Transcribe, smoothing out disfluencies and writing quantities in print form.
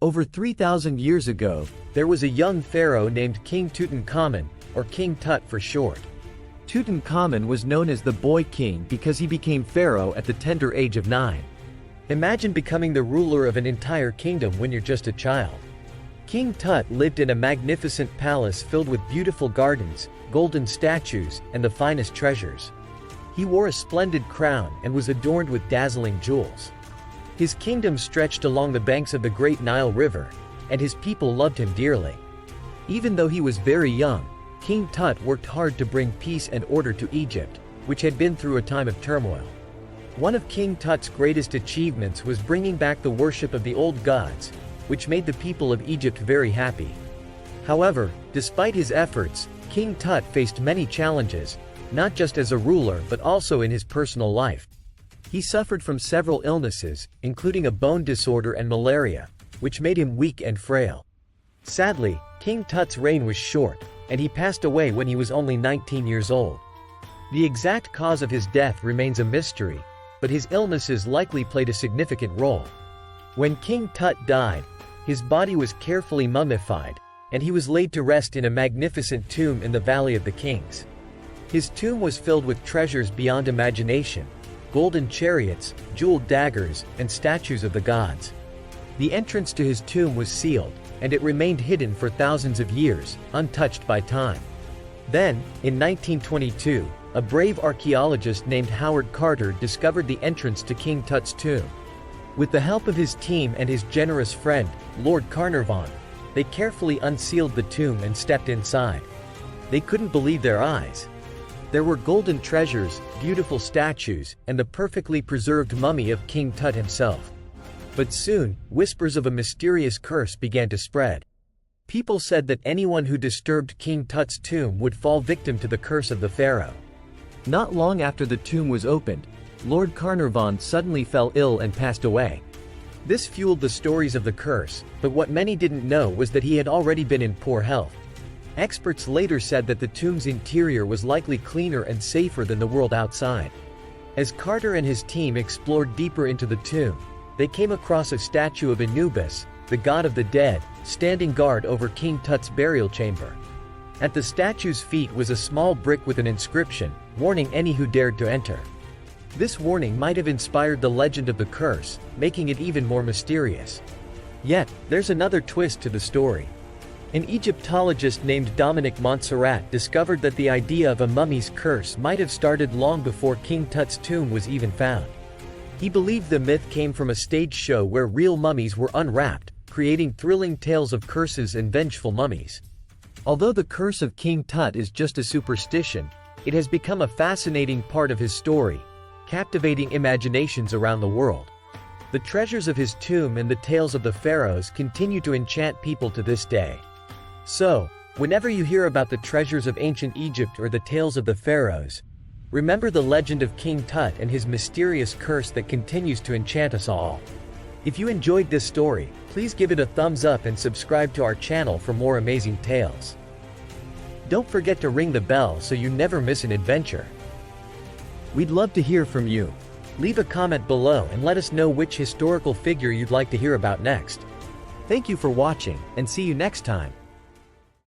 Over 3,000 years ago, there was a young pharaoh named King Tutankhamun, or King Tut for short. Tutankhamun was known as the Boy King because he became pharaoh at the tender age of 9. Imagine becoming the ruler of an entire kingdom when you're just a child. King Tut lived in a magnificent palace filled with beautiful gardens, golden statues, and the finest treasures. He wore a splendid crown and was adorned with dazzling jewels. His kingdom stretched along the banks of the Great Nile River, and his people loved him dearly. Even though he was very young, King Tut worked hard to bring peace and order to Egypt, which had been through a time of turmoil. One of King Tut's greatest achievements was bringing back the worship of the old gods, which made the people of Egypt very happy. However, despite his efforts, King Tut faced many challenges, not just as a ruler but also in his personal life. He suffered from several illnesses, including a bone disorder and malaria, which made him weak and frail. Sadly, King Tut's reign was short, and he passed away when he was only 19 years old. The exact cause of his death remains a mystery, but his illnesses likely played a significant role. When King Tut died, his body was carefully mummified, and he was laid to rest in a magnificent tomb in the Valley of the Kings. His tomb was filled with treasures beyond imagination: golden chariots, jeweled daggers, and statues of the gods. The entrance to his tomb was sealed, and it remained hidden for thousands of years, untouched by time. Then, in 1922, a brave archaeologist named Howard Carter discovered the entrance to King Tut's tomb. With the help of his team and his generous friend, Lord Carnarvon, they carefully unsealed the tomb and stepped inside. They couldn't believe their eyes. There were golden treasures, beautiful statues, and the perfectly preserved mummy of King Tut himself. But soon, whispers of a mysterious curse began to spread. People said that anyone who disturbed King Tut's tomb would fall victim to the curse of the pharaoh. Not long after the tomb was opened, Lord Carnarvon suddenly fell ill and passed away. This fueled the stories of the curse, but what many didn't know was that he had already been in poor health. Experts later said that the tomb's interior was likely cleaner and safer than the world outside. As Carter and his team explored deeper into the tomb, they came across a statue of Anubis, the god of the dead, standing guard over King Tut's burial chamber. At the statue's feet was a small brick with an inscription, warning any who dared to enter. This warning might have inspired the legend of the curse, making it even more mysterious. Yet, there's another twist to the story. An Egyptologist named Dominic Montserrat discovered that the idea of a mummy's curse might have started long before King Tut's tomb was even found. He believed the myth came from a stage show where real mummies were unwrapped, creating thrilling tales of curses and vengeful mummies. Although the curse of King Tut is just a superstition, it has become a fascinating part of his story, captivating imaginations around the world. The treasures of his tomb and the tales of the pharaohs continue to enchant people to this day. So, whenever you hear about the treasures of ancient Egypt or the tales of the pharaohs, remember the legend of King Tut and his mysterious curse that continues to enchant us all. If you enjoyed this story, please give it a thumbs up and subscribe to our channel for more amazing tales. Don't forget to ring the bell so you never miss an adventure. We'd love to hear from you. Leave a comment below and let us know which historical figure you'd like to hear about next. Thank you for watching, and see you next time.